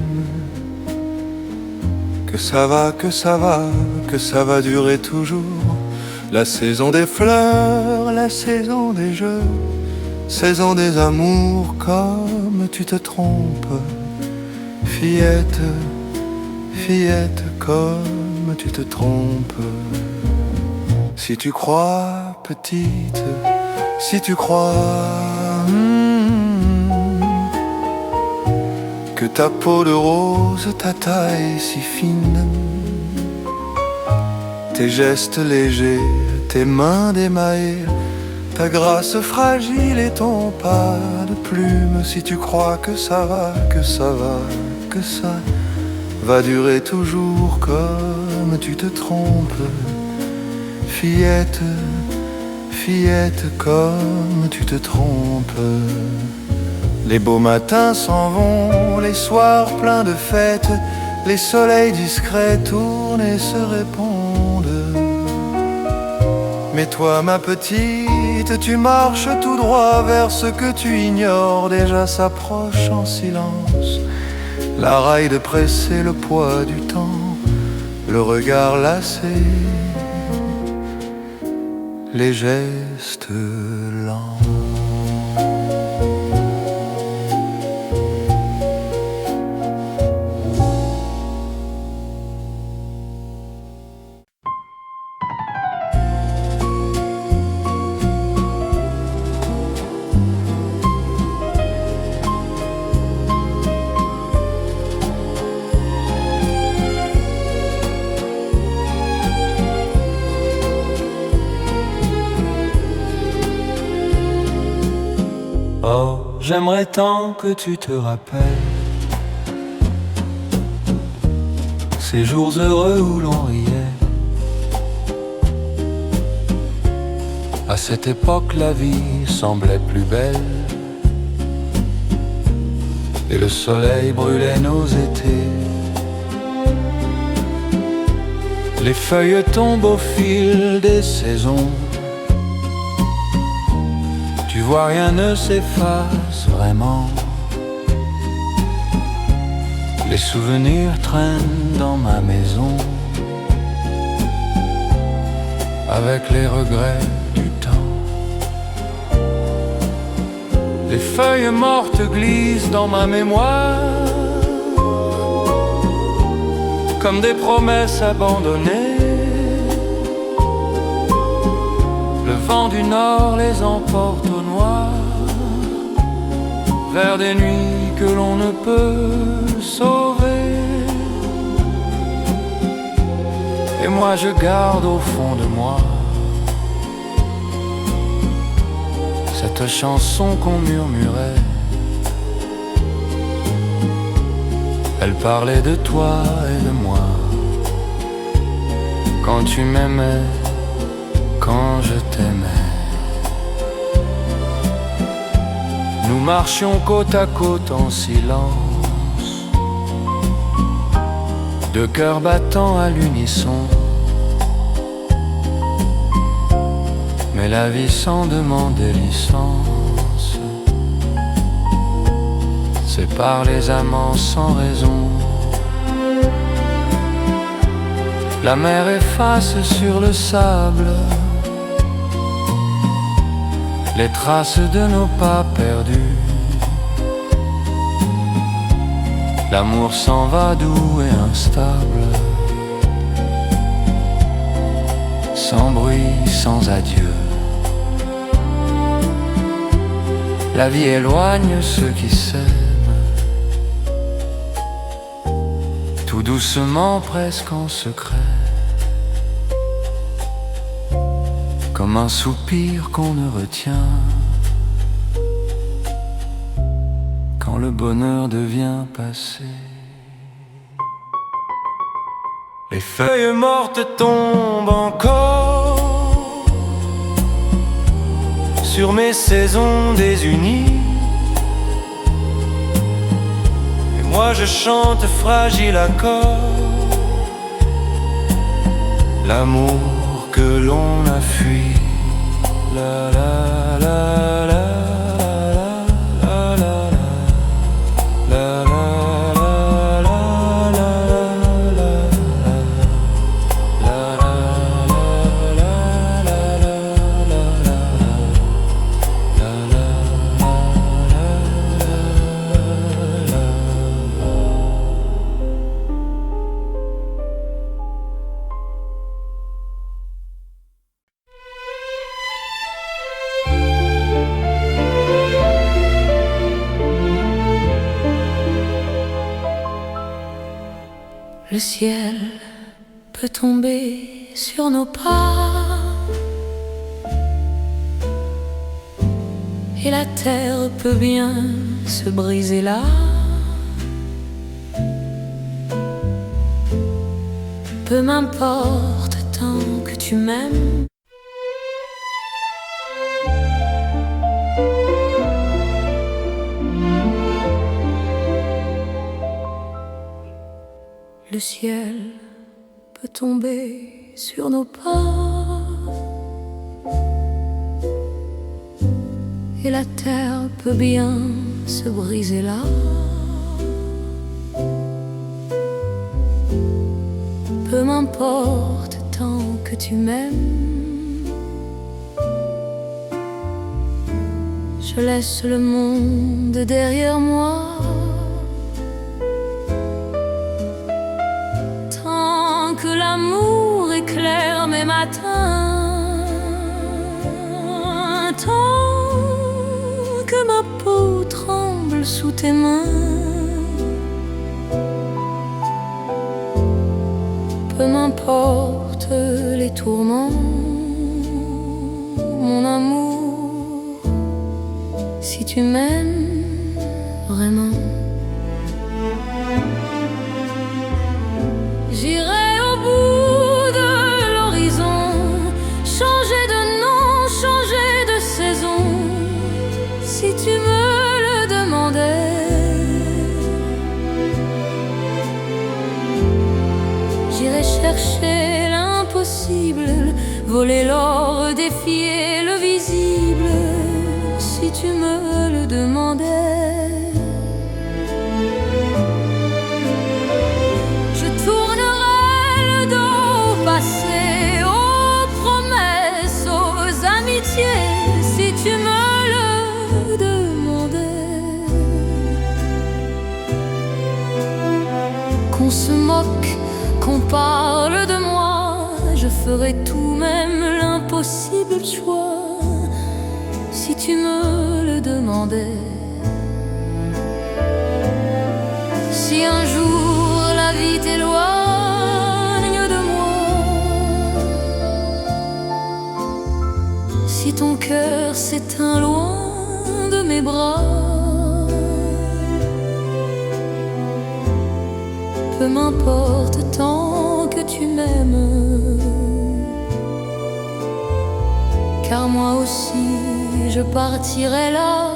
que ça va, que ça va, que ça va durer toujours. La saison des fleurs, la saison des jeux, saison des amours, comme tu te trompes. Fillette, fillette, comme tu te trompes. Si tu crois petite, si tu crois que ta peau de rose, ta taille si fine, tes gestes légers, tes mains d'émail, ta grâce fragile et ton pas de plume. Si tu crois que ça va, que ça va, que ça va durer toujours, comme tu te trompes. Fillette, fillette, comme tu te trompes. Les beaux matins s'en vont, les soirs pleins de fêtes, les soleils discrets tournent et se répondent. Mais toi, ma petite, tu marches tout droit vers ce que tu ignores, déjà s'approche en silence. La raille de presser, le poids du temps, le regard lassé, les gestes lents. Oh, j'aimerais tant que tu te rappelles ces jours heureux où l'on riait. À cette époque, la vie semblait plus belle et le soleil brûlait nos étés. Les feuilles tombent au fil des saisons. Tu vois, rien ne s'efface vraiment. Les souvenirs traînent dans ma maison, avec les regrets du temps. Les feuilles mortes glissent dans ma mémoire, comme des promesses abandonnées. Le vent du nord les emporte au noir, vers des nuits que l'on ne peut sauver. Et moi je garde au fond de moi cette chanson qu'on murmurait. Elle parlait de toi et de moi, quand tu m'aimais, quand je t'aimais. Nous marchions côte à côte en silence, deux cœurs battant à l'unisson. Mais la vie sans demander licence sépare les amants sans raison. La mer efface sur le sable les traces de nos pas perdus. L'amour s'en va doux et instable, sans bruit, sans adieu. La vie éloigne ceux qui s'aiment, tout doucement, presque en secret, comme un soupir qu'on ne retient quand le bonheur devient passé. Les feuilles mortes tombent encore sur mes saisons désunies, et moi je chante fragile accord l'amour que l'on a fui. La la la la la la la la. Le ciel peut tomber sur nos pas et la terre peut bien se briser là. Peu m'importe tant que tu m'aimes. Le ciel peut tomber sur nos pas et la terre peut bien se briser là. Peu m'importe tant que tu m'aimes. Je laisse le monde derrière moi, que l'amour éclaire mes matins, tant que ma peau tremble sous tes mains. Peu m'importe les tourments, mon amour, si tu m'aimes vraiment. J'irai au bout de l'horizon, changer de nom, changer de saison, si tu me le demandais. J'irai chercher l'impossible, voler l'or, défier le visible, si tu me le demandais. Je tournerais le dos au passé, aux promesses, aux amitiés, si tu me le demandais. Qu'on se moque, qu'on parle de moi, je ferai tout, même l'impossible choix, si tu me le demandais. Si un jour la vie t'éloigne de moi, si ton cœur s'éteint loin de mes bras, peu m'importe tant que tu m'aimes, car moi aussi je partirai là.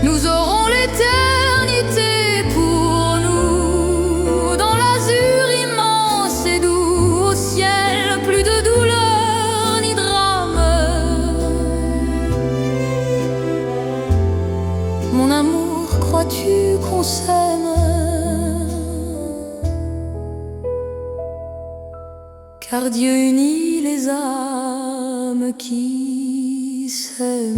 Nous aurons l'éternité pour nous, dans l'azur immense et doux, au ciel plus de douleur ni drame. Mon amour, crois-tu qu'on s'aime? Car Dieu unit les âmes qui s'aiment.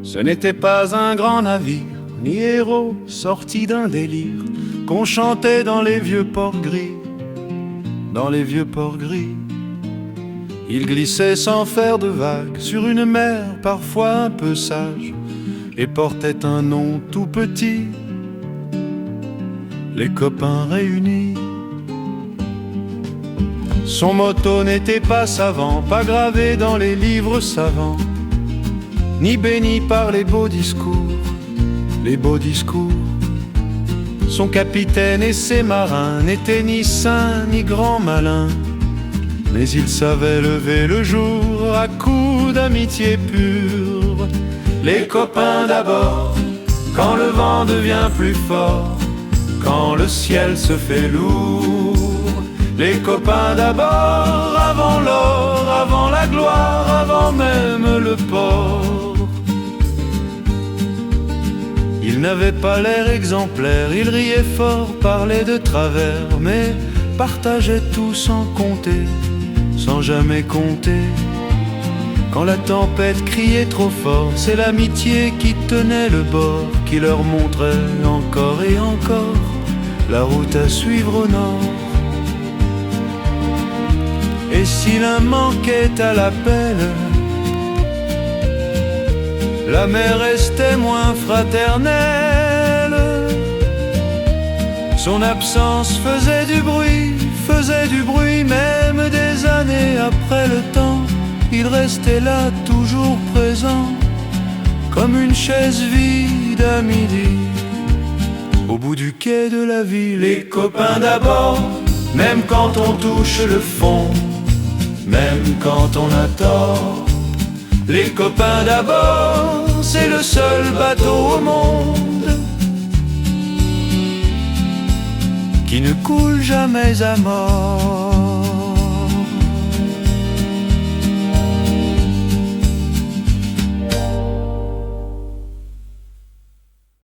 Ce n'était pas un grand navire, ni héros sorti d'un délire, qu'on chantait dans les vieux ports gris, dans les vieux ports gris. Il glissait sans faire de vagues sur une mer parfois un peu sage, et portait un nom tout petit, les copains réunis. Son motto n'était pas savant, pas gravé dans les livres savants, ni béni par les beaux discours, les beaux discours. Son capitaine et ses marins n'étaient ni saints ni grands malins, mais ils savaient lever le jour à coups d'amitié pure. Les copains d'abord, quand le vent devient plus fort, quand le ciel se fait lourd. Les copains d'abord, avant l'or, avant la gloire, avant même le port. Ils n'avaient pas l'air exemplaire, ils riaient fort, parlaient de travers, mais partageaient tout sans compter, sans jamais compter. Quand la tempête criait trop fort, c'est l'amitié qui tenait le bord, qui leur montrait encore et encore la route à suivre au nord. Et si l'un manquait à l'appel, la mer restait moins fraternelle. Son absence faisait du bruit, même des années après le temps. Il restait là, toujours présent, comme une chaise vide à midi, au bout du quai de la ville. Les copains d'abord, même quand on touche le fond, même quand on a tort. Les copains d'abord, c'est le seul bateau au monde qui ne coule jamais à mort.